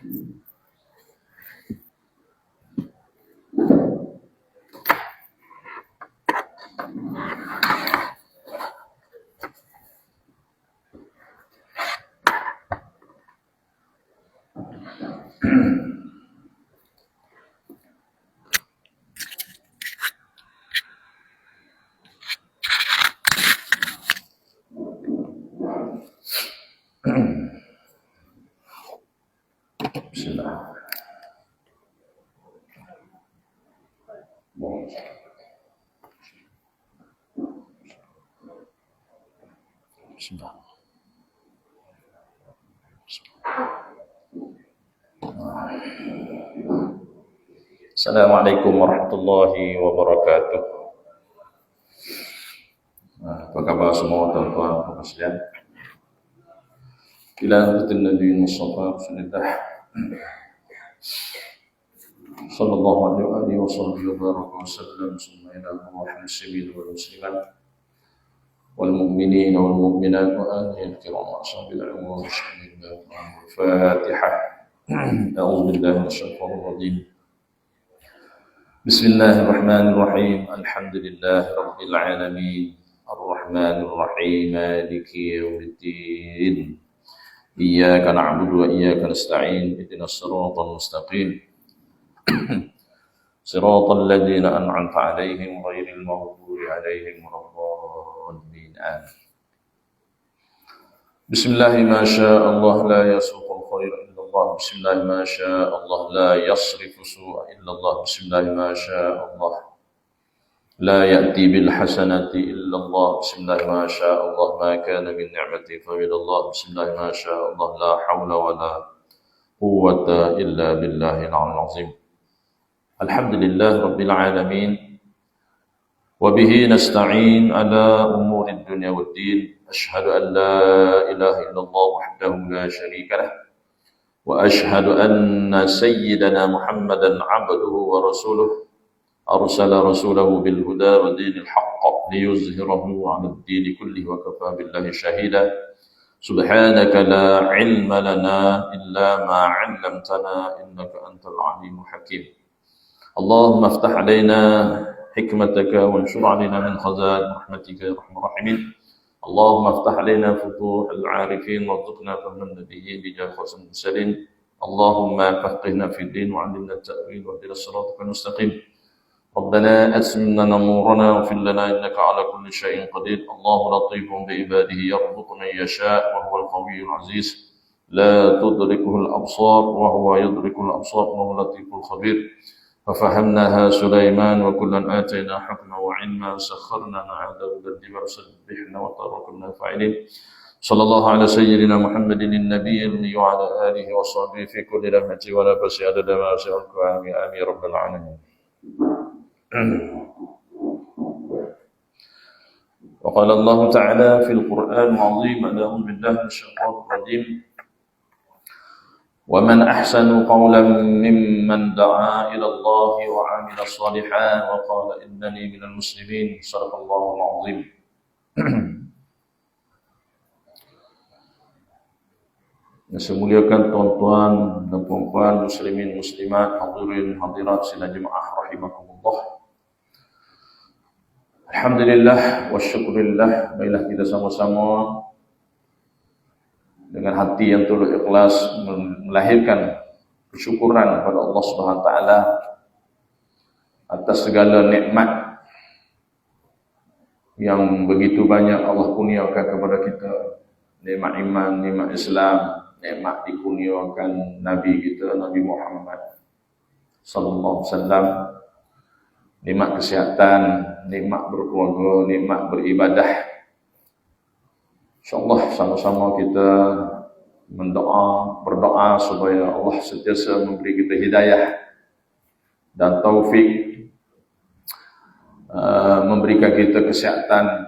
Bismillah. Bismillah. Assalamualaikum warahmatullahi wabarakatuh. Apa khabar semua tuan-tuan dan sekalian? Ila hadirin Nabi Mustafa sallallahu alaihi wa sallam summa ila muslimin wal muslimat wal mu'minin wal mu'minat wa ahli al-kiram wa ashabil umur Al-Fatihah. A'udzu billahi minasyaitonir rajim. Bismillahirrahmanirrahim. Alhamdulillahi rabbil alamin. Ar-Rahmanir Rahim. Maliki yaumiddin. Iyyaka na'budu wa iyyaka nasta'in. Ihdinas siratal mustaqim. Siratal ladzina an'amta 'alaihim ghairil maghdubi 'alaihim waladdallin. Amin. Bismillah ma syaa Allah la yasuqul khair illa Allah. Bismillah ma syaa Allah la yasrifu su'a illa Allah. Bismillah ma syaa Allah la ya'ti bil hasanati illa Allah. Bismillah ma syaa Allah ma kana min ni'mati fa min Allah. Bismillah ma syaa Allah la hawla wa la quwwata illa billahil 'aliyyil 'azim. Alhamdulillah rabbil alamin. Wa bihi nasta'in ala umuri dunya waddin. Ashhadu an la ilaha illallah wahdahu la sharika lah. Wa ashhadu anna sayyidana Muhammadan 'abduhu wa rasuluhu. Arsala rasulahu bil huda wa dinil haqq liyuzhirahu 'ala ad-din kullihi wa kafa billahi shahida. Subhanaka la 'ilma lana illa ma 'allamtana innaka antal 'alimul hakim. اللهم افتح علينا حكمتك وانشر علينا من خزائن رحمتك يا ارحم الراحمين. اللهم افتح علينا فتوح العارفين وارزقنا فهم النبيين بجاه خاتم المرسلين. اللهم فقهنا في الدين وعلمنا التأويل واهدنا الصراط المستقيم. ربنا أتمم لنا نورنا واغفر لنا إنك على كل شيء قدير. الله لطيف بعباده يرزق من يشاء وهو القوي العزيز. لا تدركه الأبصار وهو يدرك الأبصار وهو اللطيف الخبير. ففهمناها سليمان وكلا آتينا حكما وعلما سخرنا مع داود الجبال سبحنا وتركنا فاعلين. صلى الله على سيدنا محمد النبي وعلى آله وصحبه في كل لمحة ونفس عدد ما سألك آمين آمين رب العالمين. وقال الله تعالى في القرآن العظيم أعوذ بالله من الشيطان الرجيم. ومن أحسن قولا ممن دعا إلى الله وعمل صالحا وقال إنني من المسلمين. صدق الله العظيم. Yang saya muliakan tuan-tuan dan puan-puan muslimin muslimat, hadirin hadirat sidang jemaah rahimakumullah. Alhamdulillah wa syukurillah, marilah kita sama-sama dengan hati yang tulus ikhlas melahirkan kesyukuran kepada Allah Subhanahu wa taala atas segala nikmat yang begitu banyak Allah kurniakan kepada kita. Nikmat iman, nikmat Islam, nikmat dikurniakan Nabi kita Nabi Muhammad sallallahu alaihi wasallam, nikmat kesihatan, nikmat berkeluarga, nikmat beribadah. InsyaAllah sama-sama kita berdoa supaya Allah sentiasa memberi kita hidayah dan taufik, memberikan kita kesihatan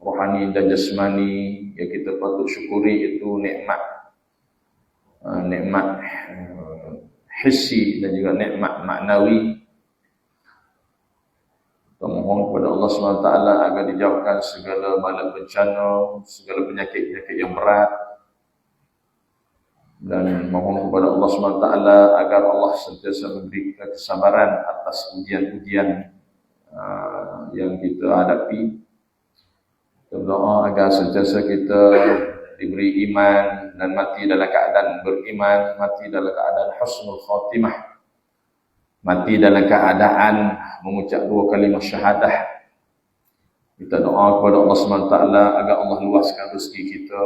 rohani dan jasmani yang kita patut syukuri. Itu nikmat hissi dan juga nikmat maknawi. Kita mohon kepada Allah SWT agar dijauhkan segala bala bencana, segala penyakit-penyakit yang berat, dan mohon kepada Allah SWT agar Allah sentiasa memberi kesabaran atas ujian-ujian yang kita hadapi. Kita berdoa agar sentiasa kita diberi iman dan mati dalam keadaan beriman, mati dalam keadaan husnul khatimah, mati dalam keadaan mengucap 2 kalimah syahadah. Kita doa kepada Allah SWT agar Allah luaskan rezeki kita,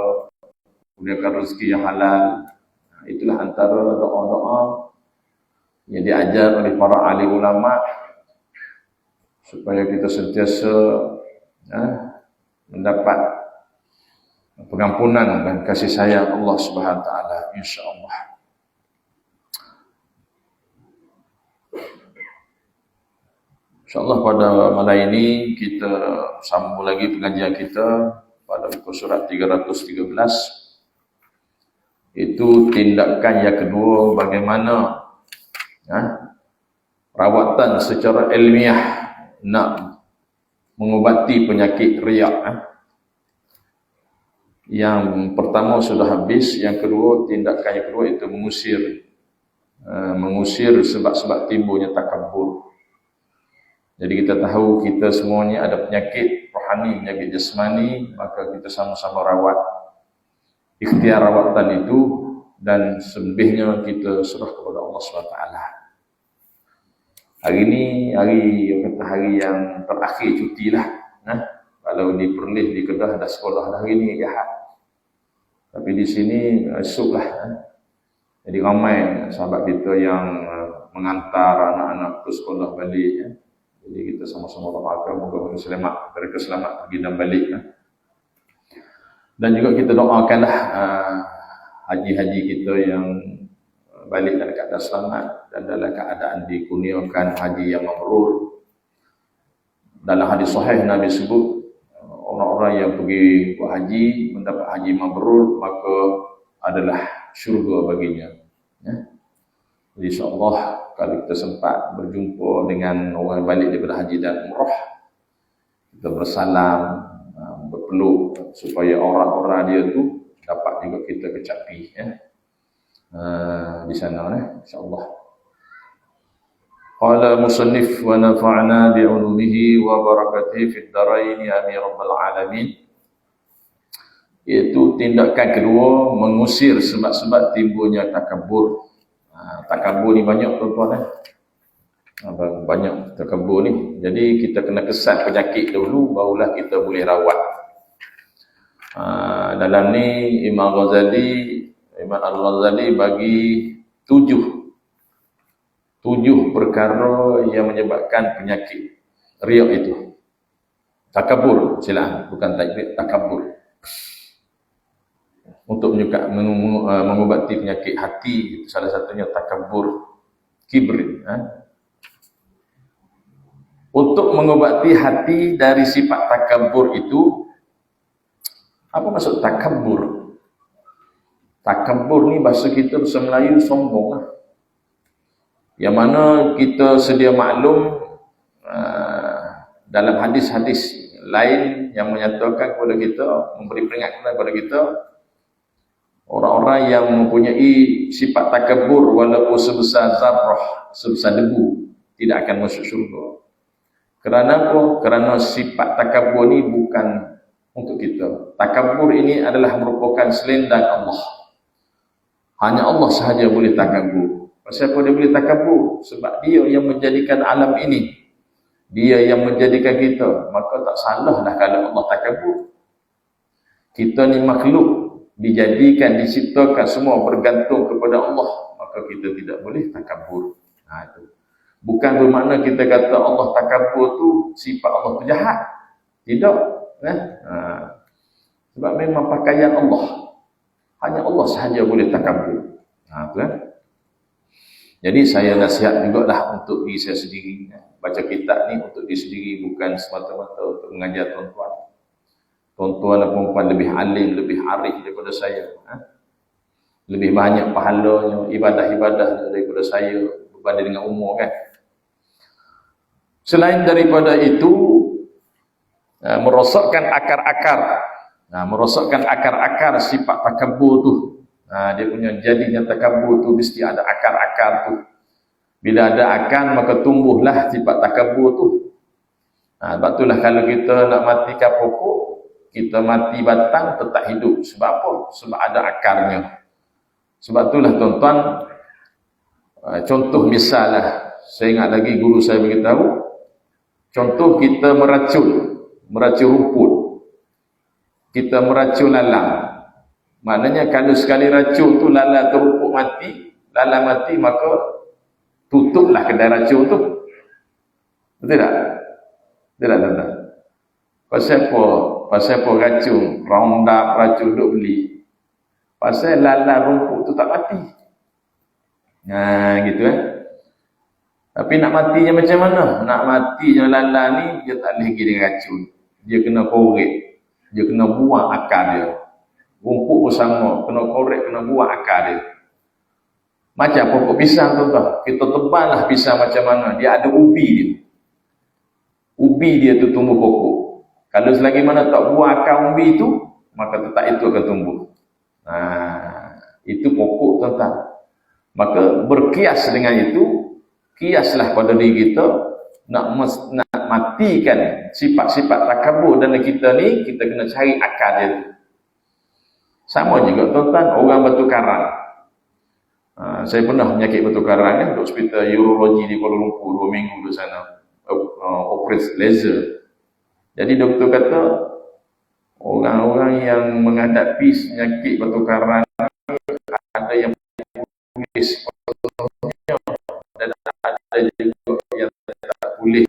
kurniakan rezeki yang halal. Itulah antara doa-doa yang diajar oleh para alim ulama supaya kita sentiasa mendapat pengampunan dan kasih sayang Allah Subhanahu wa taala, insya-Allah. InsyaAllah pada malam ini kita sambung lagi pengajian kita pada buku surat 313. Itu tindakan yang kedua, bagaimana rawatan secara ilmiah nak mengubati penyakit riak. Yang pertama sudah habis, yang kedua, tindakan yang kedua itu mengusir sebab-sebab timbulnya takabur. Jadi kita tahu kita semuanya ada penyakit rohani, penyakit jasmani, maka kita sama-sama rawat. Ikhtiar rawatan itu dan selebihnya kita serah kepada Allah SWT. Hari ini hari yang terakhir cuti lah. Kalau di Perlis, di Kedah ada sekolah hari ini Ahad. Tapi di sini esok lah. Jadi ramai sahabat kita yang mengantar anak-anak ke sekolah balik. Jadi kita sama-sama doakan moga-moga mereka selamat pergi dan balik. Dan juga kita doakanlah haji-haji kita yang balik dalam keadaan selamat dan dalam keadaan dikurniakan haji yang mabrur. Dalam hadis sahih Nabi sebut orang-orang yang pergi buat haji mendapat haji mabrur, maka adalah syurga baginya. Jadi insya-Allah kalau kita sempat berjumpa dengan orang balik daripada haji dan umrah, kita bersalam, berpeluk supaya orang-orang dia tu dapat juga kita kecapi di sana insya-Allah. Qala musannif wa nafa'na bi 'ulumihi wa barakatihi fid dharain amin rabbal alamin. Iaitu tindakan kedua, mengusir sebab-sebab timbulnya takabur. Takabur ni banyak tuan-tuan banyak takabur ni. Jadi kita kena kesan penyakit dulu, barulah kita boleh rawat. Dalam ni Imam Al-Ghazali bagi 7 perkara yang menyebabkan penyakit riak itu. Takabur, bukan takabur. Untuk mengubati penyakit hati, salah satunya takabur, kibr. Untuk mengubati hati dari sifat takabur itu, apa maksud takabur? Takabur ni bahasa kita bahasa Melayu sombong. Yang mana kita sedia maklum dalam hadis-hadis lain yang menyatakan kepada kita, memberi peringatan kepada kita, orang-orang yang mempunyai sifat takabur walaupun sebesar zarrah, sebesar debu, tidak akan masuk syurga. Kerana apa? Kerana sifat takabur ni bukan untuk kita. Takabur ini adalah merupakan selendang Allah. Hanya Allah sahaja boleh takabur. Pasal apa dia boleh takabur? Sebab dia yang menjadikan alam ini. Dia yang menjadikan kita. Maka tak salahlah kalau Allah takabur. Kita ni makhluk, dijadikan, diciptakan semua bergantung kepada Allah. Maka kita tidak boleh takabur. Itu. Bukan bermakna kita kata Allah takabur tu sifat Allah tu jahat. Tidak. Sebab memang pakaian Allah. Hanya Allah sahaja boleh takabur. Jadi saya nasihat jugalah untuk diri saya sendiri. Baca kitab ni untuk diri sendiri, bukan semata-mata untuk mengajar tuan-tuan. Tuan-tuan dan perempuan lebih alim, lebih arif daripada saya. Lebih banyak pahalanya, ibadah-ibadah daripada saya berbanding dengan umur kan. Selain daripada itu, merosakkan akar-akar. Merosakkan akar-akar sifat takabur tu. Dia punya jadinya takabur tu mesti ada akar-akar tu. Bila ada akar maka tumbuhlah sifat takabur tu. Sebab itulah kalau kita nak matikan pokok, kita mati batang tetap hidup. Sebab apa? Sebab ada akarnya. Sebab itulah tuan-tuan, contoh misal lah, saya ingat lagi guru saya beritahu, contoh kita meracun rumput, kita meracun lalang. Maknanya kalau sekali racun tu lalang atau rumput mati, lalang mati, maka tutuplah kedai racun tu. Betul tak? Betul tak tuan-tuan? Pasal apa racun, Roundup, racun duk beli? Pasal lalang rumput tu tak mati. Gitu Tapi nak matinya macam mana? Nak matinya lalang ni, dia tak boleh pergi dengan racun. Dia kena korek. Dia kena buang akar dia. Rumput pun sama. Kena korek, kena buang akar dia. Macam pokok pisang tu tuan. Kita teballah pisang macam mana. Dia ada ubi dia. Ubi dia tu tumbuh pokok. Kalau selagi mana tak buang akar ubi tu, maka tetap itu akan tumbuh. Itu pokok tuan-tuan. Maka berkias dengan itu, kiaslah pada diri kita nak matikan sifat-sifat takabur dalam kita ni, kita kena cari akar dia tu. Sama juga tuan-tuan, orang batu karang. Saya pernah penyakit batu karang di hospital urologi di Kuala Lumpur 2 minggu di sana, operasi laser. Jadi doktor kata orang-orang yang menghadapi penyakit batu karang ada yang tulis dan ada juga yang tak boleh,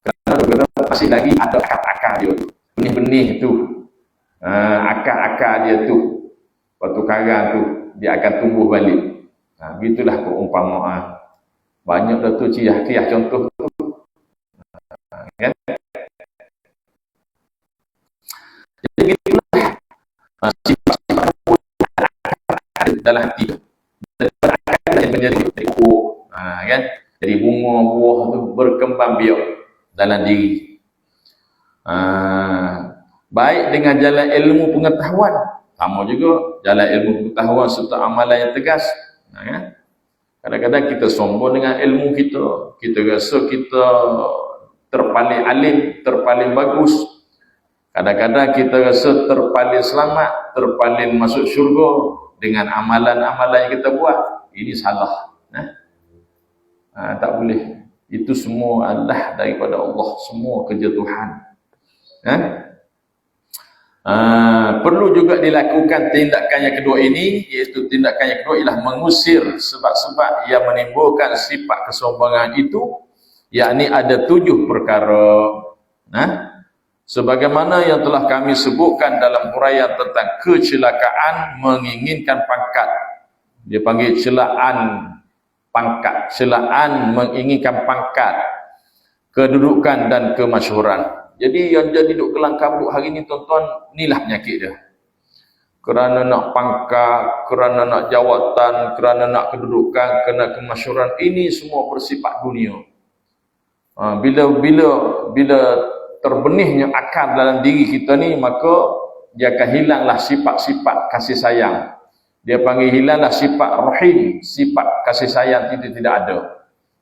kerana masih lagi ada akar-akar dia tu, benih-benih tu, akar-akar dia tu, batu karang tu, dia akan tumbuh balik. Begitulah perumpamaan. Banyak dah tu ciriah contoh tu, kan? Jadi begitulah sifat-sifat dalam hati akan menjadi pokok, kan? Jadi bunga buah tu berkembang biak dalam diri. Baik dengan jalan ilmu pengetahuan, sama juga jalan ilmu pengetahuan serta amalan yang tegas. Kan? Kadang-kadang kita sombong dengan ilmu kita, kita rasa kita terpaling alim, terpaling bagus. Kadang-kadang kita rasa terpaling selamat, terpaling masuk syurga dengan amalan-amalan yang kita buat. Ini salah. Tak boleh. Itu semua adalah daripada Allah. Semua kerja Tuhan. Perlu juga dilakukan tindakan yang kedua ini, iaitu tindakan yang kedua ialah mengusir sebab-sebab yang menimbulkan sifat kesombongan itu, yakni ada 7 perkara. Sebagaimana yang telah kami sebutkan dalam huraian tentang kecelakaan menginginkan pangkat. Dia panggil celaan pangkat, celaan menginginkan pangkat, kedudukan dan kemasyhuran. Jadi yang jadi duduk kelang kabut hari ni tuan-tuan, inilah penyakit dia. Kerana nak pangkat, kerana nak jawatan, kerana nak kedudukan, kerana kemasyhuran, ini semua bersifat dunia. Bila terbenihnya akar dalam diri kita ni, maka dia akan hilanglah sifat-sifat kasih sayang. Dia panggil hilanglah sifat rahim, sifat kasih sayang itu tidak ada.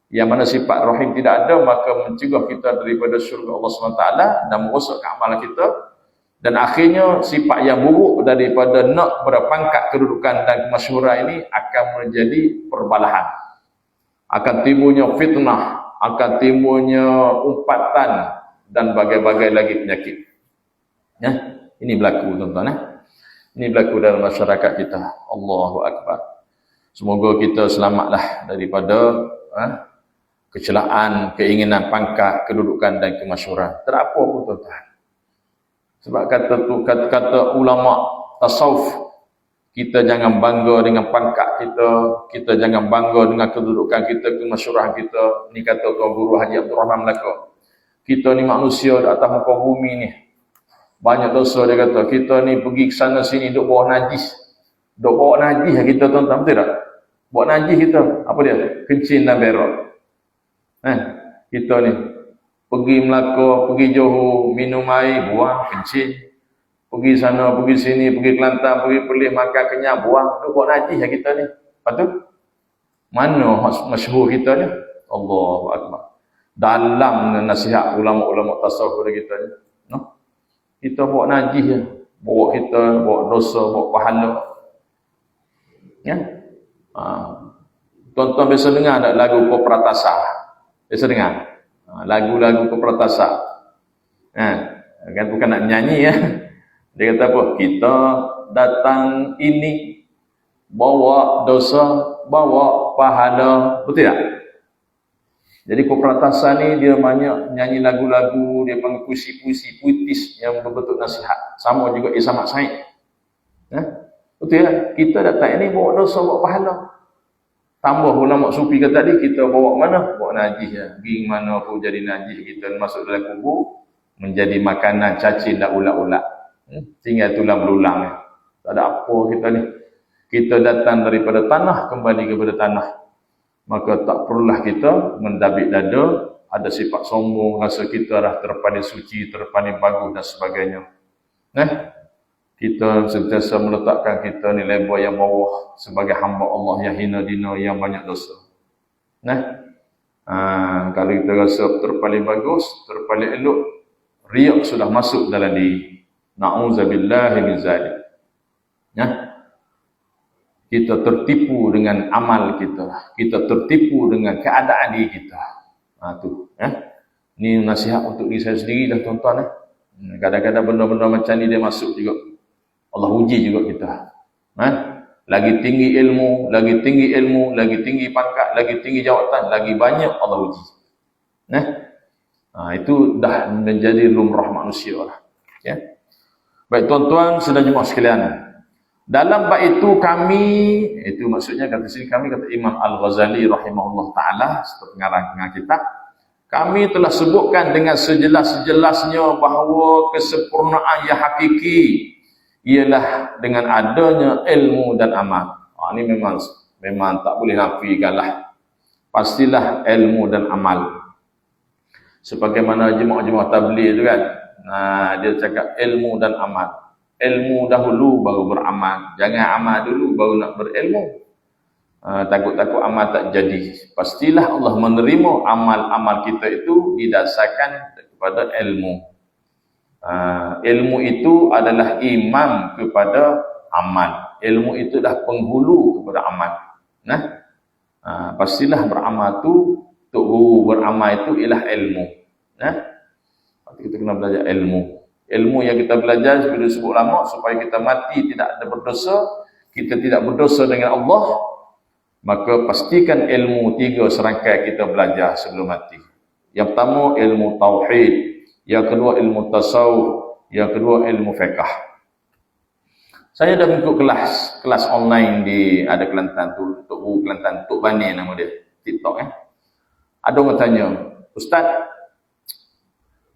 Yang mana sifat rahim tidak ada, maka mencegah kita daripada syurga Allah SWT dan merosakkan amalan kita. Dan akhirnya sifat yang buruk daripada nak berpangkat, kedudukan dan kemasyhuran ini akan menjadi perbalahan. Akan timbulnya fitnah, akan timbulnya umpatan dan bagai-bagai lagi penyakit. Ini berlaku tuan-tuan. Ini berlaku dalam masyarakat kita. Allahu Akbar. Semoga kita selamatlah daripada kecelaan, keinginan pangkat, kedudukan dan kemasyhuran. Terapa pun tuan-tuan. Sebab kata ulama tasawuf, kita jangan bangga dengan pangkat kita, kita jangan bangga dengan kedudukan kita, kemasyhuran kita. Ni kata Tuan Guru Haji Abdul Rahman Melaka. Kita ni manusia di atas muka bumi ni, banyak dosa. Dia kata kita ni pergi ke sana sini duk bawa najis. Duk bawa najis kita tuan-tuan, betul tak? Bawa najis kita, apa dia? Kencing dan berak. Kita ni pergi Melaka, pergi Johor, minum air, buang, kencing. Pergi sana, pergi sini, pergi Kelantan, pergi Perlis, makan kenyang, buang. Buat najis lah kita ni. Lepas tu, mana masyhur kita ni? Allahu Akbar. Dalam nasihat ulama-ulama tasawuf kepada kita ni. No? Kita buat najis je. Bawa kita, bawa dosa, bawa pahala. Ya? Tuan-tuan biasa dengar tak lagu Kopratasa? Biasa dengar? Lagu-lagu Kopratasa. Kan bukan nak nyanyi ya. Dia kata apa? Kita datang ini bawa dosa, bawa pahala. Betul tak? Jadi Kopratasa ni dia banyak nyanyi lagu-lagu, dia panggil puisi-puisi puitis yang berbentuk nasihat. Sama juga Isam Mat Said. Betul tak? Kita datang ini bawa dosa, bawa pahala. Tambah ulama sufi kata tadi, kita bawa mana? Bawa najis ya. Pergi mana pun jadi najis, kita masuk dalam kubur menjadi makanan cacing dan ulat-ulat. Tinggal tulang belulang ya. Tak ada apa kita ni. Kita datang daripada tanah, kembali kepada tanah. Maka tak perlulah kita mendabik dada, ada sifat sombong, rasa kita dah terpaling suci, terpaling bagus dan sebagainya. Kita sentiasa meletakkan kita ni level yang bawah sebagai hamba Allah yang hina dina, yang banyak dosa. Kalau kita rasa terpaling bagus, terpaling elok, riak sudah masuk dalam diri. Na'udzubillahi min zalik. Kita tertipu dengan amal kita. Kita tertipu dengan keadaan diri kita. Ini nasihat untuk diri saya sendiri dah tuan-tuan. Kadang-kadang benda-benda macam ni dia masuk juga. Allah uji juga kita. Lagi tinggi ilmu, lagi tinggi ilmu, lagi tinggi pangkat, lagi tinggi jawatan, lagi banyak Allah uji. Itu dah menjadi lumrah manusia lah. Ya. Baik tuan-tuan, sedang jemaah sekalian. Dalam bab itu kami, itu maksudnya kata sini kami, kata Imam Al-Ghazali rahimahullah ta'ala, serta pengarang kitab, kami telah sebutkan dengan sejelas-jelasnya bahawa kesempurnaan yang hakiki ialah dengan adanya ilmu dan amal. Ini memang tak boleh nafikan lah. Pastilah ilmu dan amal. Sebagaimana jemaah-jemaah tabligh itu kan, dia cakap ilmu dan amal. Ilmu dahulu baru beramal. Jangan amal dulu baru nak berilmu. Takut-takut amal tak jadi. Pastilah Allah menerima amal-amal kita itu didasarkan kepada ilmu. Ilmu itu adalah imam kepada amal. Ilmu itu dah penghulu kepada amal. Pastilah beramal tu, untuk guru beramal itu ialah ilmu. Kita kena belajar ilmu. Ilmu yang kita belajar sebelum disebut lama supaya kita mati tidak ada berdosa, kita tidak berdosa dengan Allah, maka pastikan ilmu 3 serangkai kita belajar sebelum mati. Yang pertama ilmu tauhid, yang kedua ilmu tasawuf, yang kedua ilmu fiqh. Saya dah mengikut kelas online di ada Kelantan tu, Tok Guru Kelantan, Tok Bani nama dia, TikTok Ada orang tanya, Ustaz,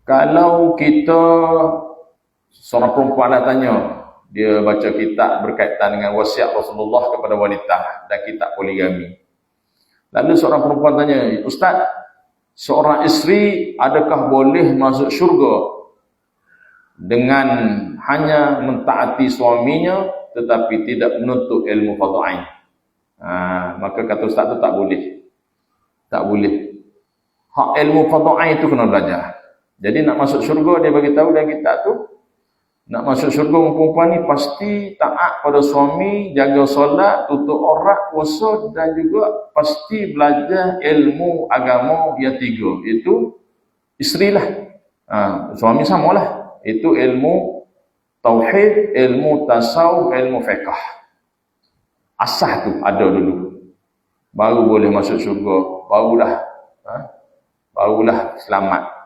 kalau kita, seorang perempuan dah tanya, dia baca kitab berkaitan dengan wasiat Rasulullah kepada wanita dan kitab poligami. Lalu seorang perempuan tanya, Ustaz, seorang isteri adakah boleh masuk syurga dengan hanya mentaati suaminya tetapi tidak menuntut ilmu fardhu ain? Maka kata Ustaz tu tak boleh. Tak boleh. Hak ilmu fardhu ain itu kena belajar. Jadi nak masuk syurga, dia bagi tahu dalam kitab tu, nak masuk syurga perempuan ni pasti taat pada suami, jaga solat, tutup aurat, puasa dan juga pasti belajar ilmu agama yang 3. Itu isteri lah. Suami samalah. Itu ilmu tauhid, ilmu tasawuf, ilmu fiqh. Asas tu ada dulu. Baru boleh masuk syurga, barulah selamat.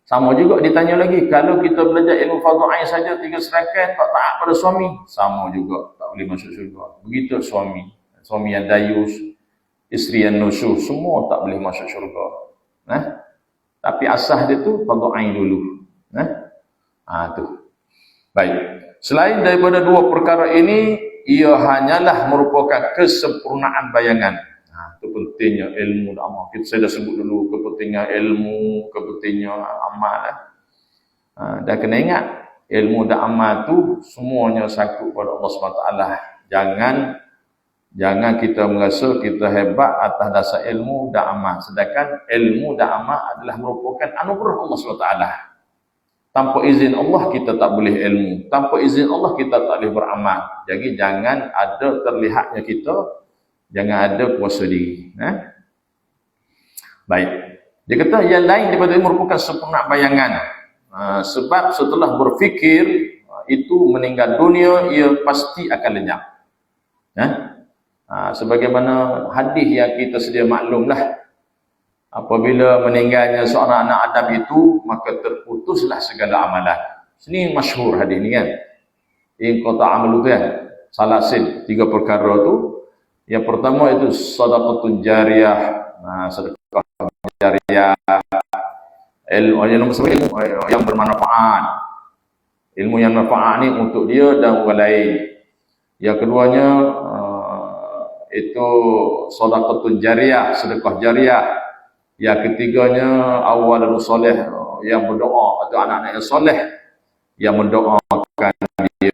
Sama juga ditanya lagi, kalau kita belajar ilmu fardhu ain saja 3 serangkai tak taat pada suami, sama juga tak boleh masuk syurga. Begitu suami yang dayus, isteri yang nusyuh, semua tak boleh masuk syurga. Tapi asas dia tu fardhu ain dulu. Tu. Baik. Selain daripada 2 perkara ini, ia hanyalah merupakan kesempurnaan bayangan. Itu pentingnya ilmu dan amal. Saya dah sebut dulu kepentingan ilmu, kepentingan amal. Dan kena ingat, ilmu dan amal tu semuanya sangkut pada Allah SWT. Jangan kita merasa kita hebat atas dasar ilmu dan amal. Sedangkan ilmu dan amal adalah merupakan anugerah Allah SWT. Tanpa izin Allah kita tak boleh ilmu. Tanpa izin Allah kita tak boleh beramal. Jadi jangan ada terlihatnya kita, jangan ada kuasa diri. Baik. Dia kata yang lain daripada itu merupakan sempurna bayangan. Sebab setelah berfikir itu meninggal dunia, ia pasti akan lenyap. Sebagaimana hadis yang kita sedia maklumlah, apabila meninggalnya seorang anak Adam itu, maka terputuslah segala amalan. Ini masyhur hadis ni kan. In qata amalu kan. Salasin, 3 perkara tu. Yang pertama itu sedekah jariyah. Sedekah jariyah. Ilmu yang bermanfaat. Ilmu yang manfaat ni untuk dia dan orang lain. Yang keduanya itu sedekah jariyah, sedekah jariyah. Yang ketiganya awalul soleh, yang berdoa atau anak-anak yang soleh yang mendoakan dia.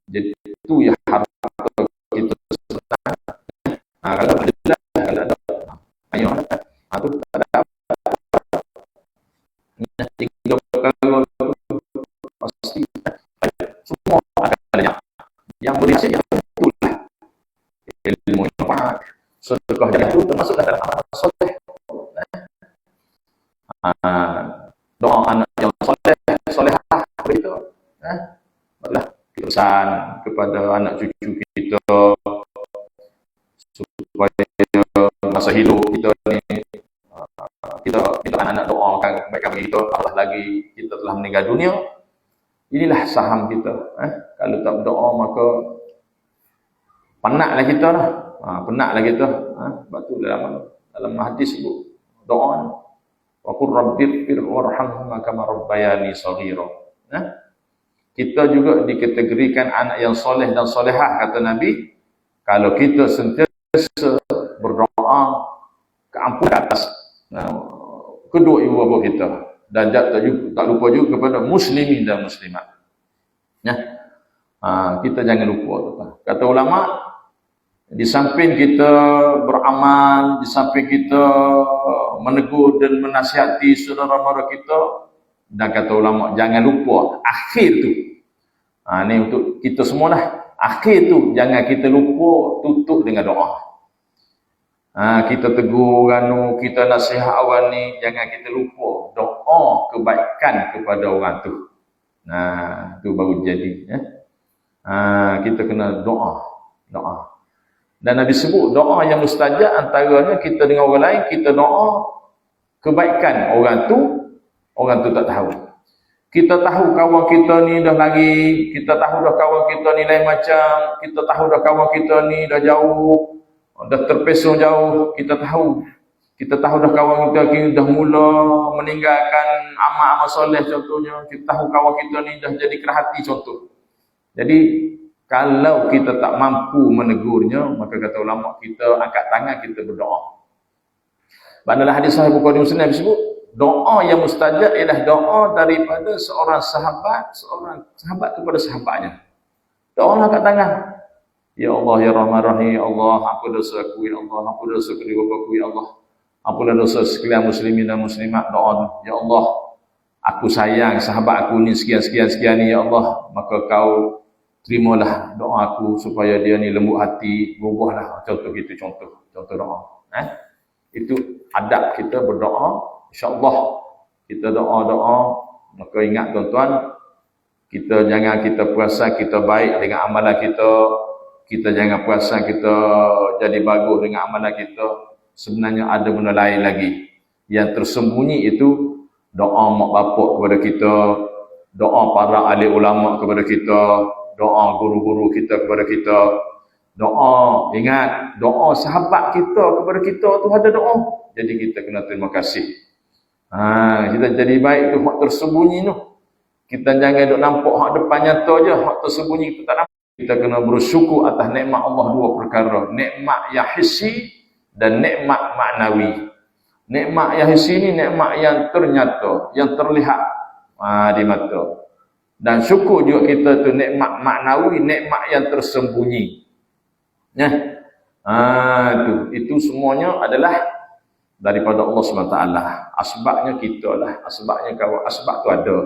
Jadi itu yang harta kita senang. Kalau ada ayo itu tak ada tiga perkara pasti semua akan lenyap. Yang berhasil yang itulah ilmu yang manfaat. Sedekah jariah itu termasuk dalam amal soleh. Doa anak yang solehah begitu. Baiklah, kita pesan kepada anak cucu kita supaya masa hidup kita ni kita anak-anak doakan kebaikan bagi kita. Allah lagi kita telah meninggal dunia, inilah saham kita. Kalau tak berdoa maka penatlah kita lah. Penatlah kita. Sebab tu dalam hadis sebut doa wa qur rabbighfir warhamhum kama rabbayani shaghira. Kita juga dikategorikan anak yang soleh dan solehah, kata Nabi, kalau kita sentiasa berdoa keampunan atas kedua ibu bapa kita, dan tak lupa juga kepada muslimin dan muslimat. Kita jangan lupa. Kata ulama, di samping kita beramal, di samping kita menegur dan menasihati saudara mara kita, dan kata ulama jangan lupa akhir tu. Ni untuk kita semualah. Akhir tu jangan kita lupa tutup dengan doa. Kita tegur orang tu, kita nasihat orang ni, jangan kita lupa doa kebaikan kepada orang tu. Tu baru jadi. Kita kena doa. Dan Nabi sebut doa yang mustajab antaranya kita dengan orang lain, kita doa kebaikan orang tu tak tahu. Kita tahu kawan kita ni dah lari, kita tahu dah kawan kita ni lain macam, kita tahu dah kawan kita ni dah jauh, dah terpesong jauh, kita tahu dah kawan kita ni dah mula meninggalkan amal-amal soleh contohnya, kita tahu kawan kita ni dah jadi kerahati contoh. Jadi kalau kita tak mampu menegurnya, maka kata ulama kita angkat tangan, kita berdoa. Dalam hadis sahih Bukhari Muslim disebut doa yang mustajab ialah doa daripada seorang sahabat kepada sahabatnya. Doa angkat tangan. Ya Allah, ya Rahman Rahim, ya Allah, ampun dosa aku, ya Allah, ampun dosa kedua bapa aku, ya Allah. Ampunlah dosa sekalian muslimin dan muslimat. Doa, ya Allah, aku sayang sahabat aku ni sekian ni, ya Allah, maka kau terimalah doa aku supaya dia ni lembut hati, berubahlah. Contoh gitu, contoh doa. Itu adab kita berdoa. InsyaAllah kita doa-doa. Maka ingat tuan-tuan, jangan kita perasan kita baik dengan amalan kita. Kita jangan perasan kita jadi bagus dengan amalan kita. Sebenarnya ada benda lain lagi. Yang tersembunyi itu doa mak bapak kepada kita, doa para ahli ulama kepada kita, doa guru-guru kita kepada kita, doa, ingat, doa sahabat kita kepada kita tu ada doa. Jadi kita kena terima kasih. Kita jadi baik tu hak tersembunyi tu. Kita jangan duk nampak hak depan nyata je, hak tersembunyi kita tak nampak. Kita kena bersyukur atas nikmat Allah dua perkara, nikmat yang hissi dan nikmat maknawi. Nikmat yang hissi ni nikmat yang ternyata, yang terlihat. di mata. Dan syukur juga kita tu nikmat maknawi, nikmat yang tersembunyi. Itu semuanya adalah daripada Allah SWT. Asbabnya kita lah, asbabnya kawan, asbab tu ada.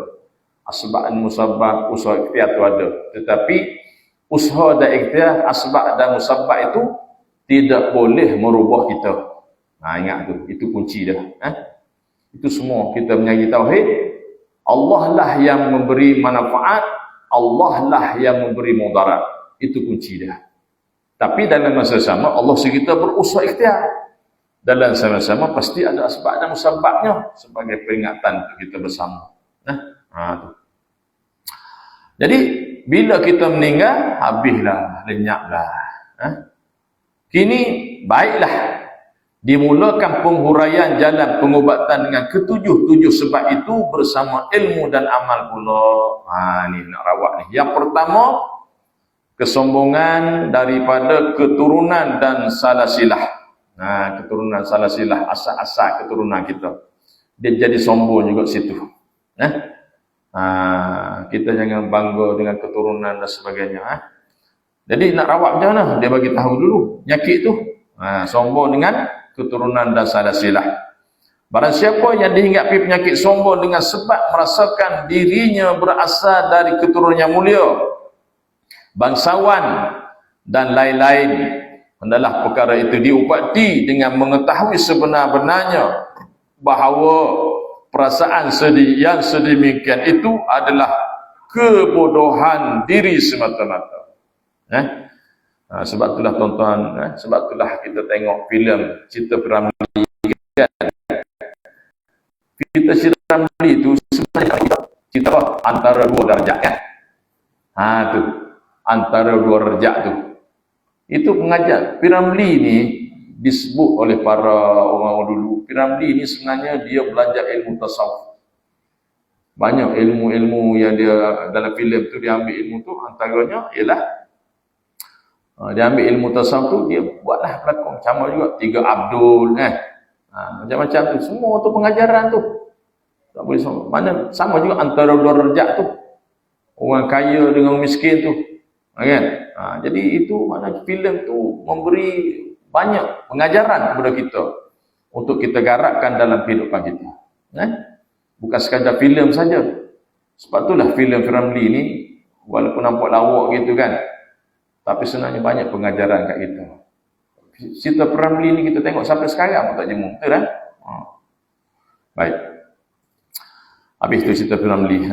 Asbab musabbab, usaha ikhtiar tu ada. Tetapi usaha dan ikhtiar, asbab dan musabbab itu tidak boleh merubah kita. Ingat tu, itu kunci dah. Itu semua kita menyanyi tauhid. Allah lah yang memberi manfaat, Allah lah yang memberi mudarat. Itu kunci dah. Tapi dalam masa sama Allah kita berusaha ikhtiar. Dalam sama-sama pasti ada asbab dan musabbabnya sebagai peringatan kita bersama. Jadi bila kita meninggal, habislah, lenyaplah. Kini baiklah dimulakan penghuraian jalan pengubatan dengan ketujuh sebab itu bersama ilmu dan amal pula. Ni nak rawat ni. Yang pertama, kesombongan daripada keturunan dan salah silah. Keturunan salah silah, asal-asal keturunan kita. Dia jadi sombong juga situ. Kita jangan bangga dengan keturunan dan sebagainya. Jadi nak rawat macam mana? Dia bagi tahu dulu penyakit tu. Sombong dengan keturunan dan salah silah. Barang siapa yang dihinggapi penyakit sombong dengan sebab merasakan dirinya berasal dari keturunan yang mulia, bangsawan dan lain-lain, hendaklah perkara itu diubati dengan mengetahui sebenar-benarnya bahawa perasaan yang sedemikian itu adalah kebodohan diri semata-mata. Sebab itulah tuan-tuan, sebab itulah kita tengok filem Cerita Piramli kan? Cerita Piramli itu sebenarnya kita antara dua darjat kan? Tu antara dua darjat tu. Itu pengajar Piramli ni disebut oleh para orang dulu. Piramli ni sebenarnya dia belajar ilmu tasawuf. Banyak ilmu-ilmu yang dia dalam filem tu dia ambil ilmu tu, antaranya ialah dia ambil ilmu tasawuf tu, dia buatlah pelakon. Sama juga Tiga Abdul macam-macam tu. Semua tu pengajaran tu. Tak boleh sama. Mana sama juga antara dua darjat tu. Orang kaya dengan miskin tu. Kan? Jadi itu mana filem tu memberi banyak pengajaran kepada kita untuk kita garapkan dalam kehidupan kita. Bukan sekadar filem saja. Sebab itulah filem Piramli ni walaupun nampak lawak gitu kan, tapi sebenarnya banyak pengajaran kat kita. Cerita Piramli ni kita tengok sampai sekarang pun tak jemu. Betul kan? Baik. Habis tu cerita Piramli.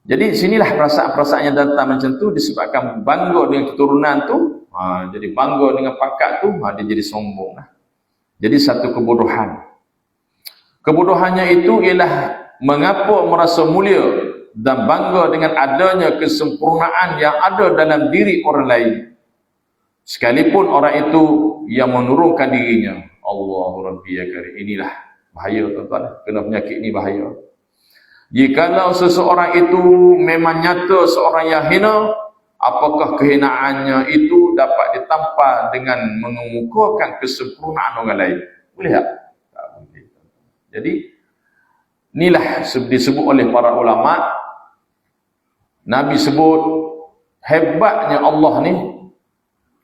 Jadi sinilah perasaan-perasaan yang datang macam tu disebabkan bangga dengan keturunan tu. Jadi bangga dengan pakat tu, dia jadi sombong. Jadi satu kebodohan. Kebodohannya itu ialah mengapa merasa mulia dan bangga dengan adanya kesempurnaan yang ada dalam diri orang lain, sekalipun orang itu yang menurunkan dirinya. Allahu Rabbi ya Karim. Inilah bahaya tuan-tuan. Kena penyakit ni bahaya. Jikalau seseorang itu memang nyata seorang yang hina, apakah kehinaannya itu dapat ditampar dengan mengemukakan kesempurnaan orang lain? Boleh tak? Tak boleh. Jadi inilah disebut oleh para ulama. Nabi sebut hebatnya Allah ni,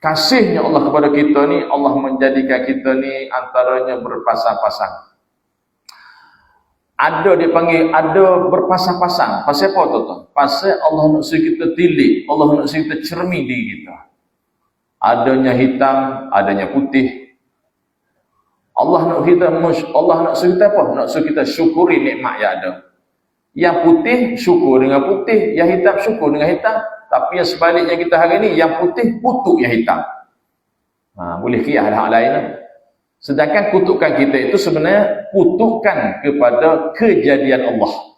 kasihnya Allah kepada kita ni, Allah menjadikan kita ni antaranya berpasang-pasang. Ada dia panggil, ada berpasang-pasang. Pasal apa tuan-tuan? Pasal Allah nak suruh kita tilik, Allah nak suruh kita cermin diri kita. Adanya hitam, adanya putih. Allah nak suruh kita apa? Nak suruh kita syukuri nikmat yang ada. Yang putih syukur dengan putih, yang hitam syukur dengan hitam. Tapi yang sebaliknya kita hari ni, yang putih kutuk yang hitam. Boleh kira hal-hal lain lah. Sedangkan kutukan kita itu sebenarnya kutukan kepada kejadian Allah.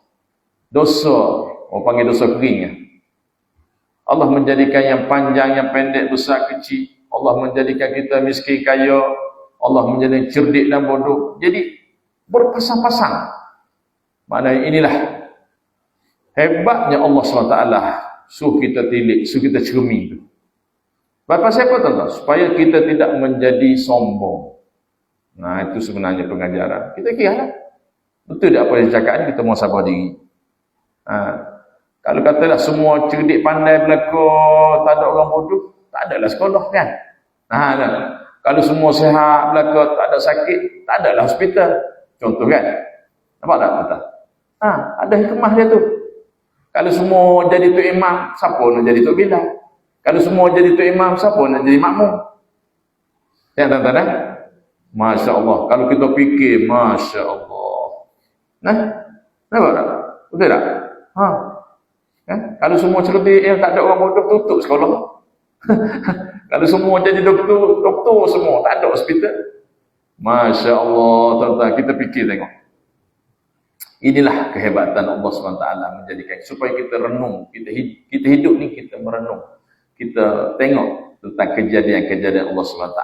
Dosa, orang panggil dosa kering. Allah menjadikan yang panjang, yang pendek, besar, kecil. Allah menjadikan kita miskin, kaya. Allah menjadikan cerdik dan bodoh. Jadi berpasang-pasang. Maknanya inilah hebatnya Allah SWT. Suruh kita tilik, suruh kita cermin. Pasal apa tuan-tuan? Supaya kita tidak menjadi sombong. Itu sebenarnya pengajaran. Kita kira lah. Betul tak apa yang cakap ni, kita mau sabar diri. Ha. Kalau katalah semua cerdik pandai berlaku, tak ada orang bodoh, tak adalah sekolah kan. Kan? Kalau semua sihat berlaku, tak ada sakit, tak adalah hospital. Contoh kan. Nampak tak kata? Ada hikmah dia tu. Kalau semua jadi tok imam, siapa nak jadi tok Bilal? Kalau semua jadi tok imam, siapa nak jadi makmum? Ya tuan-tuan. Masya Allah. Kalau kita fikir, Masya Allah. Nampak tak? Betul tak? Kalau semua cerdik, tak ada orang bodoh, tutup sekolah. Kalau semua jadi doktor semua, tak ada hospital. Masya Allah, tuan-tuan, kita fikir tengok. Inilah kehebatan Allah SWT menjadikan supaya kita renung, kita hidup ni kita merenung, kita tengok tentang kejadian-kejadian Allah SWT.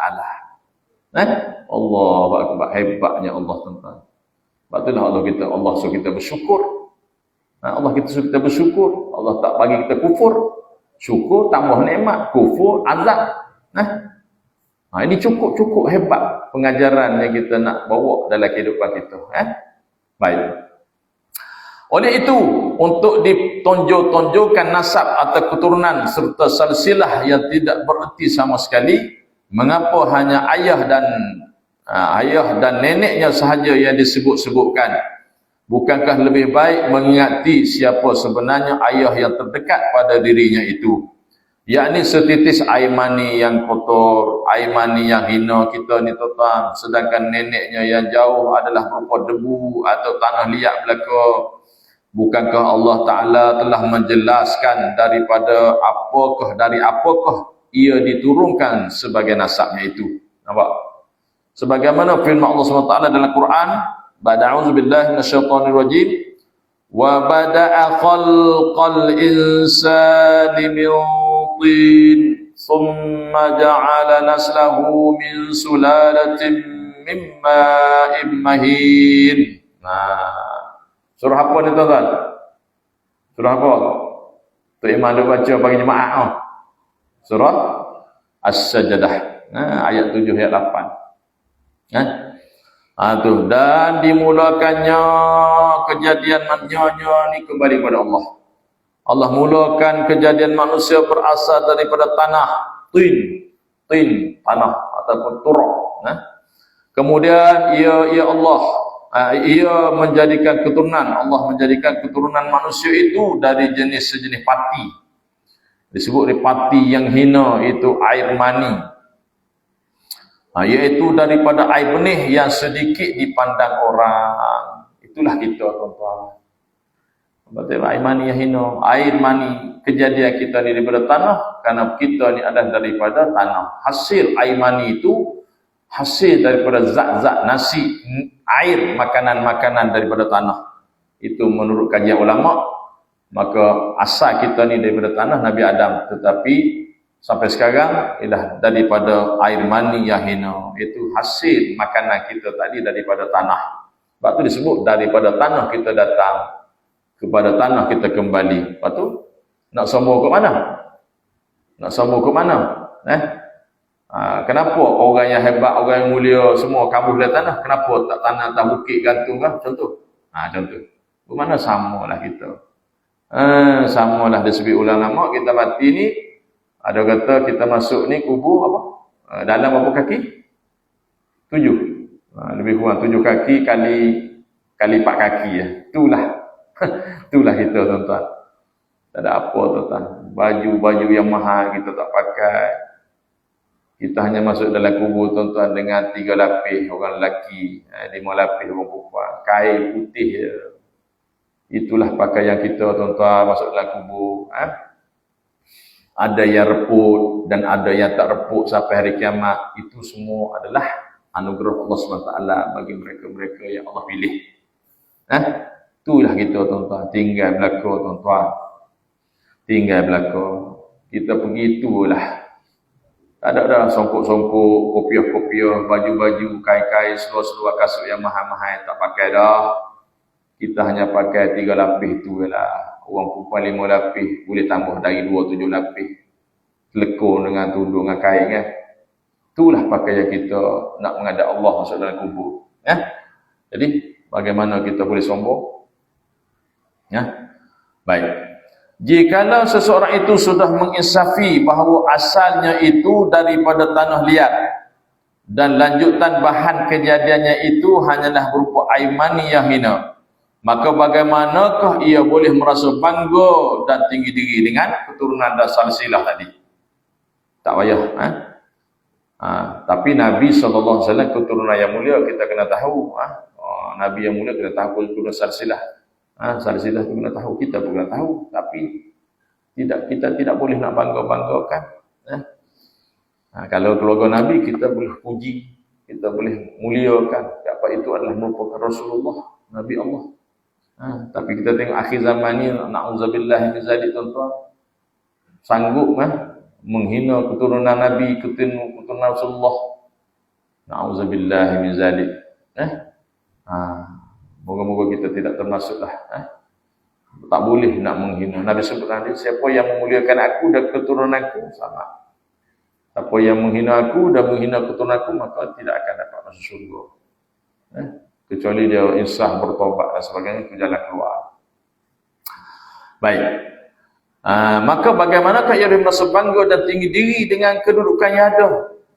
Allahu Akbar, hebatnya Allah, tuan-tuan. Sebab itulah Allah suruh kita bersyukur. Allah kita suruh kita bersyukur. Allah tak bagi kita kufur. Syukur tambah nikmat, kufur azab. Ini cukup hebat pengajaran yang kita nak bawa dalam kehidupan kita. Baik. Oleh itu, untuk ditonjol-tonjolkan nasab atau keturunan serta silsilah yang tidak bererti sama sekali, mengapa hanya ayah dan neneknya sahaja yang disebut-sebutkan? Bukankah lebih baik mengingati siapa sebenarnya ayah yang terdekat pada dirinya itu, yakni setitis air mani yang kotor, air mani yang hina kita ni tuan-tuan, sedangkan neneknya yang jauh adalah berupa debu atau tanah liat belaka. Bukankah Allah Ta'ala telah menjelaskan dari apakah ia diturunkan sebagai nasabnya itu? Nampak? Sebagaimana firman Allah SWT dalam Quran, A'udzubillahi minasyaitonirrajim, wa bada'a khalqal insani min tin, thumma ja'ala naslahu min sulalatin min ma'in mahin. Surah apa ni tuan-tuan? Surah apa? Tok Imam dia baca bagi jemaah. Surah As-Sajdah. Ayat 7 ayat 8. Dan dimulakannya kejadian manusia ni kembali kepada Allah. Allah mulakan kejadian manusia berasal daripada tanah, tin, tanah ataupun turab. Kemudian ia menjadikan keturunan. Allah menjadikan keturunan manusia itu dari sejenis pati. Disebut pati yang hina, itu air mani. Iaitu daripada air benih yang sedikit dipandang orang. Itulah kita, tuan-tuan. Betul, air mani yang hina. Air mani, kejadian kita ni daripada tanah, kerana kita ni adalah daripada tanah. Hasil air mani itu hasil daripada zat-zat nasi, air, makanan-makanan daripada tanah. Itu menurut kajian ulama. Maka asal kita ni daripada tanah Nabi Adam, tetapi sampai sekarang ialah daripada air mani yang hina. Itu hasil makanan kita tadi daripada tanah. Sebab tu disebut daripada tanah kita datang, kepada tanah kita kembali. Lepas tu nak sombong ke mana? Nak sombong ke mana? Kenapa orang yang hebat, orang yang mulia semua kamu belah tanah, kenapa tak tanah atas bukit gantung kan? Contoh. Contoh. Bermakna samalah kita. Samalah dari segi ulama, kita mati ni, ada kata kita masuk ni kubur apa? Dalam berapa kaki? 7. Lebih kurang 7 kaki kali 4 kaki ya. Itulah kita, tuan-tuan. Tak ada apa, tuan-tuan. Baju yang mahal kita tak pakai. Kita hanya masuk dalam kubur, tuan-tuan, dengan 3 lapis orang lelaki, 5 lapis orang perempuan, kain putih je. Itulah pakaian kita, tuan-tuan, masuk dalam kubur. Ada yang reput dan ada yang tak reput sampai hari kiamat. Itu semua adalah anugerah Allah SWT bagi mereka-mereka yang Allah pilih. Itulah kita, tuan-tuan. Tinggal belaka, tuan-tuan. Tinggal belaka. Kita pergi itulah. Tak ada dah songkok-songkok, kopiah-kopiah, baju-baju, kain-kain, seluar-seluar kasut yang mahal-mahal, tak pakai dah. Kita hanya pakai 3 lapis tu lah. Orang perempuan 5 lapis, boleh tambah dari 2-7 lapis. Lekor dengan tudung dengan kain kan. Itulah pakaian kita nak menghadap Allah masuk dalam kubur. Jadi, bagaimana kita boleh sombong? Baik. Jikalau seseorang itu sudah menginsafi bahawa asalnya itu daripada tanah liat dan lanjutan bahan kejadiannya itu hanyalah berupa air mani yang hina, maka bagaimanakah ia boleh merasa bangga dan tinggi diri dengan keturunan dan silsilah tadi? Tak payah. Tapi Nabi SAW keturunan yang mulia kita kena tahu. Nabi yang mulia kena tahu keturunan silsilah. Silsilah itu kena tahu, kita pun kena tahu. Tapi kita tidak boleh nak bangga-banggakan. Kalau keluarga Nabi kita boleh puji, kita boleh muliakan. Apa itu adalah merupakan Rasulullah, Nabi Allah. Tapi kita tengok akhir zaman ni, na'udzubillah min zalik, tuan-tuan, sanggup menghina keturunan Nabi, keturunan Rasulullah. Na'udzubillah min zalik. Moga-moga kita tidak termasuklah. Tak boleh nak menghina. Nabi sebut nanti, siapa yang memuliakan aku dan keturunanku, sama. Siapa yang menghina aku dan menghina keturunanku, maka tidak akan dapat masuk syurga. Kecuali dia insaf, bertobat dan sebagainya, itu jalan keluar. Baik. Maka bagaimanakah ia merasa bangga dan tinggi diri dengan kedudukan yang ada?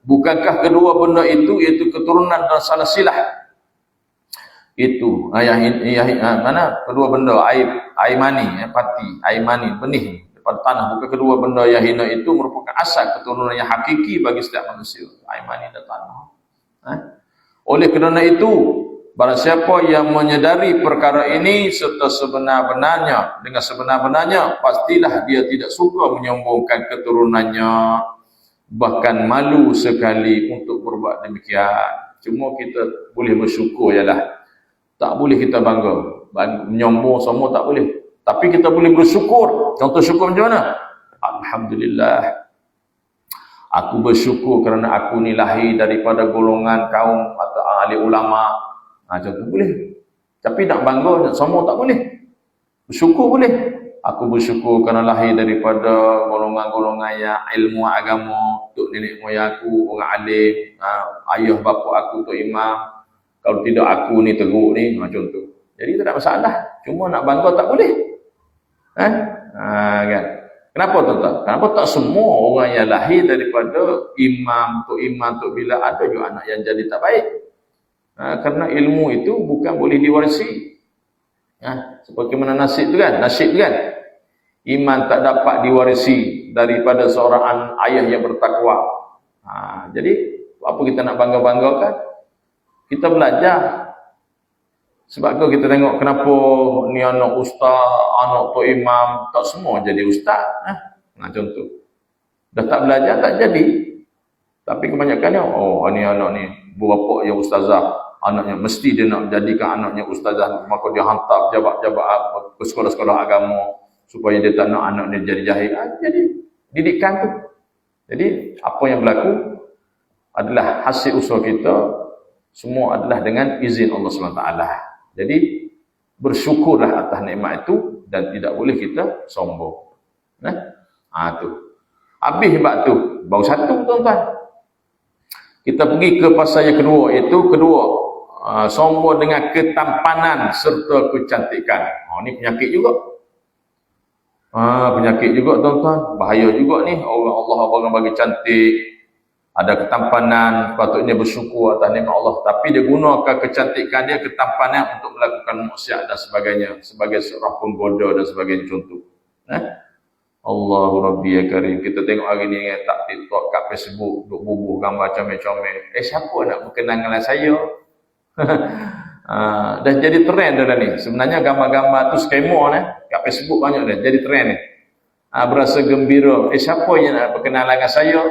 Bukankah kedua benda itu, iaitu keturunan dan silsilah, itu mana kedua benda, air mani, pati, air mani, benih daripada tanah, bukan kedua benda yang hina itu merupakan asal keturunan yang hakiki bagi setiap manusia, air mani dan tanah. Oleh kerana itu, barang siapa yang menyedari perkara ini serta sebenar-benarnya, dengan sebenar-benarnya, pastilah dia tidak suka menyombongkan keturunannya, bahkan malu sekali untuk berbuat demikian. Cuma kita boleh bersyukur ialah, tak boleh kita bangga, menyombong semua tak boleh. Tapi kita boleh bersyukur. Contoh syukur macam mana? Alhamdulillah, aku bersyukur kerana aku ni lahir daripada golongan kaum atau ahli ulama. Contoh boleh. Tapi nak bangga semua tak boleh. Bersyukur boleh. Aku bersyukur kerana lahir daripada golongan-golongan yang ilmu agama, tok nenek moyang aku orang alim, ayah bapa aku tok imam. Kalau tidak aku ni teruk ni, macam tu. Jadi tak ada masalah. Cuma nak bangga tak boleh. Kan? Kenapa tuan-tuan? Kenapa tak semua orang yang lahir daripada imam, tok bila, ada juga anak yang jadi tak baik. Kerana ilmu itu bukan boleh diwarisi. Sebagaimana nasib tu kan? Iman tak dapat diwarisi daripada seorang ayah yang bertakwa. Jadi, apa kita nak bangga-banggakan? Kita belajar. Sebab tu kita tengok kenapa ni anak ustaz, anak tok imam, tak semua jadi ustaz. Contoh. Dah tak belajar, tak jadi. Tapi kebanyakannya, ni anak ni, bapa yang ustazah, anaknya, mesti dia nak jadikan anaknya ustazah, maka dia hantar pejabat-pejabat ke sekolah-sekolah agama, supaya dia tak nak anaknya jadi jahil. Jadi, didikan tu. Jadi, apa yang berlaku adalah hasil usaha kita, semua adalah dengan izin Allah SWT. Jadi bersyukurlah atas nikmat itu dan tidak boleh kita sombong. Tu. Habis bab tu. Baru satu tuan-tuan. Kita pergi ke pasal yang kedua, iaitu sombong dengan ketampanan serta kecantikan. Ni penyakit juga. Penyakit juga tuan-tuan. Bahaya juga ni. Allah bagi cantik, ada ketampanan, patutnya bersyukur atas nikmat Allah, tapi dia gunakan kecantikan dia, ketampanan untuk melakukan maksiat dan sebagainya, sebagai seorang penggoda dan sebagainya, contoh. Allahu Rabbi ya Karim. Kita tengok hari ni tak TikTok, kat Facebook, duk bubuh gambar comel-comel. Siapa nak berkenan dengan saya? Dah jadi trend dah ni. Sebenarnya gambar-gambar tu scammer kat Facebook banyak dah jadi trend ni. Berasa gembira. Siapa yang nak berkenalan dengan saya?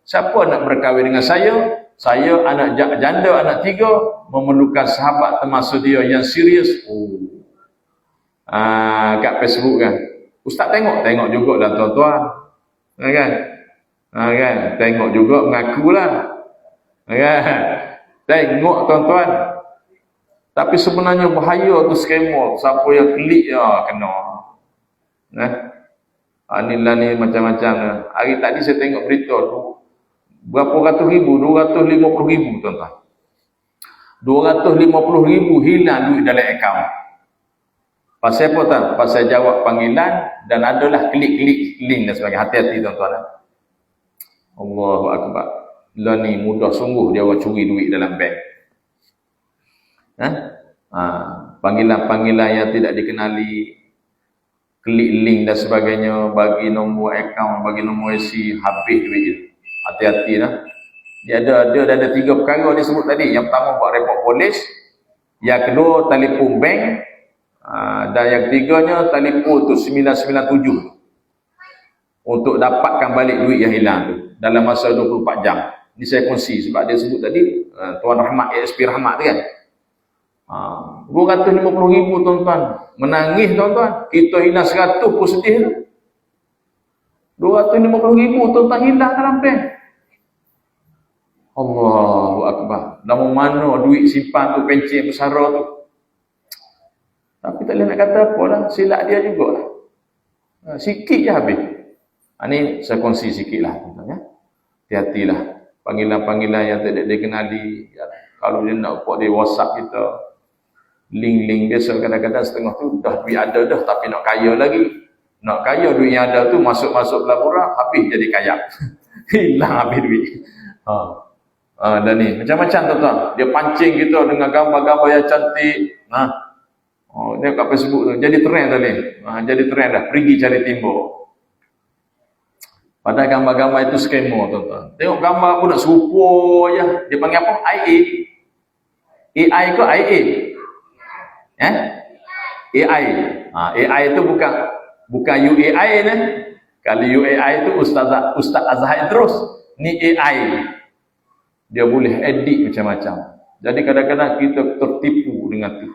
Siapa nak berkahwin dengan saya? Saya anak janda, anak 3, memerlukan sahabat termasuk dia yang serius. Kat Facebook kan. Ustaz tengok jugalah tuan-tuan. Kan? Kan? Tengok juga, mengakulah. Kan? Tengok tuan-tuan. Tapi sebenarnya bahaya tu scammer. Siapa yang klik kena. Inilah ni macam-macam. Hari tadi saya tengok berita tu. Berapa ratus ribu? 250,000 tuan-tuan. 250,000 hilang duit dalam akaun. Pasal apa tak? Pasal jawab panggilan dan adalah klik-klik link dan sebagainya. Hati-hati tuan-tuan. Allahu Akbar. Lah ni mudah sungguh dia orang curi duit dalam bank. Panggilan-panggilan yang tidak dikenali, klik link dan sebagainya, bagi nombor akaun, bagi nombor IC, habis duit je. Hati-hati lah. Dia ada 3 perkara dia sebut tadi. Yang pertama buat report polis, yang kedua telefon bank, dan yang ketiganya telefon tu 997 untuk dapatkan balik duit yang hilang tu dalam masa 24 jam. Ni saya kongsi sebab dia sebut tadi Tuan Rahmat, ASP Rahmat tu kan. 250,000 tuan-tuan. Menangis tuan-tuan. Kita hilang 100 pun sedih tu. 250,000 tuan-tuan hilang dalam bank. Allahu Akbar. Lama mana duit simpan tu, pencen bersara tu. Tapi tak boleh nak kata apa lah. Silap dia jugalah. Sikit je habis. Ni saya kongsi sikit lah. Hati-hatilah. Panggilan-panggilan yang tidak dikenali. Kalau dia nak buat dia WhatsApp kita, link-link biasa kadang-kadang setengah tu dah duit ada dah tapi nak kaya lagi. Nak kaya duit yang ada tu masuk-masuk pelaburan, habis jadi kaya. Hilang habis duit. Dan ni macam-macam tuan-tuan. Dia pancing kita dengan gambar-gambar yang cantik. Dia kat Facebook tu jadi trend tadi. Jadi trend dah, pergi cari timbul. Padahal gambar-gambar itu skema tuan-tuan. Tengok gambar pun nak serupa je. Dia panggil apa? IA. AI ke IA? AI. AI itu bukan UAI ni. Kalau UAI itu Ustaz Azhar terus. Ni AI. Dia boleh edit macam-macam. Jadi kadang-kadang kita tertipu dengan tu.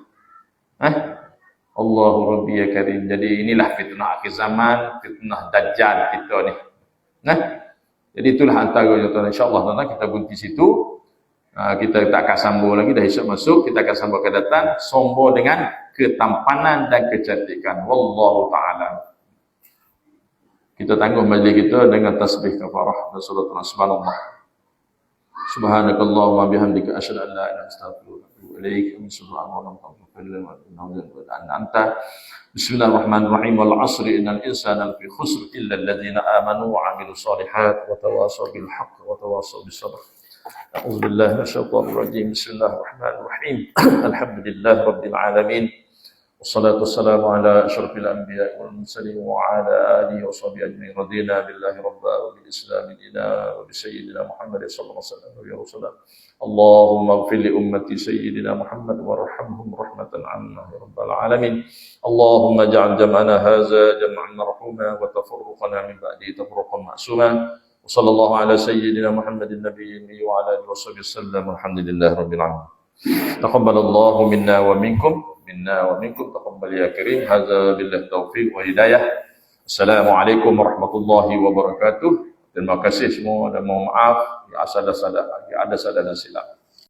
Allahu Rabbi ya Karim. Jadi inilah fitnah akhir zaman, fitnah Dajjal kita ni. Jadi itulah antaranya tuan. InsyaAllah tuan-tuan kita berhenti situ. Kita tak akan sambung lagi. Dah esok masuk. Kita akan sambung akan datang. Sombong dengan ketampanan dan kecantikan. Wallahu ta'ala. Kita tangguh majlis kita dengan tasbih kafarah dan surat subhanallah. Subhanakallahumma bihamdika asyhadu an la ilaha illa anta astaghfiruka wa atubu ilaik. Bismillahirrahmanirrahim. Wal 'asri innal insana lafi khusr illa alladhina amanu wa 'amilus solihat wa tawassaw bil haqq wa tawassaw bis sabr. A'udzu billahi minasyaitonir rajim. Bismillahirrahmanirrahim. Alhamdulillahi rabbil alamin. Wassalatu wassalamu ala asyrafil anbiya'i wal mursalin wa ala alihi wa sahbihi ajma'in. Radina billahi rabba wa bil islam dina wa bi sayyidina Muhammad sallallahu alaihi wasallam. Allahumma ighfir li ummati sayyidina Muhammad warhamhum rahmatan 'amma ya rabbal alamin. Allahumma ij'al jam'ana hadza jam'an marhuma wa tafarruqana min ba'di tafarruqan ma'suma. Wa sallallahu ala sayyidina Muhammadin nabiyyin wa ala alihi wa sahbihi wasallam. Alhamdulillahi rabbil alamin. Taqabbalallahu minna wa minkum. Taqabbal ya karim. Hadza billahi taufiq wa hidayah. Assalamualaikum warahmatullahi wabarakatuh. Terima kasih semua dan mohon maaf ada salah dan silap.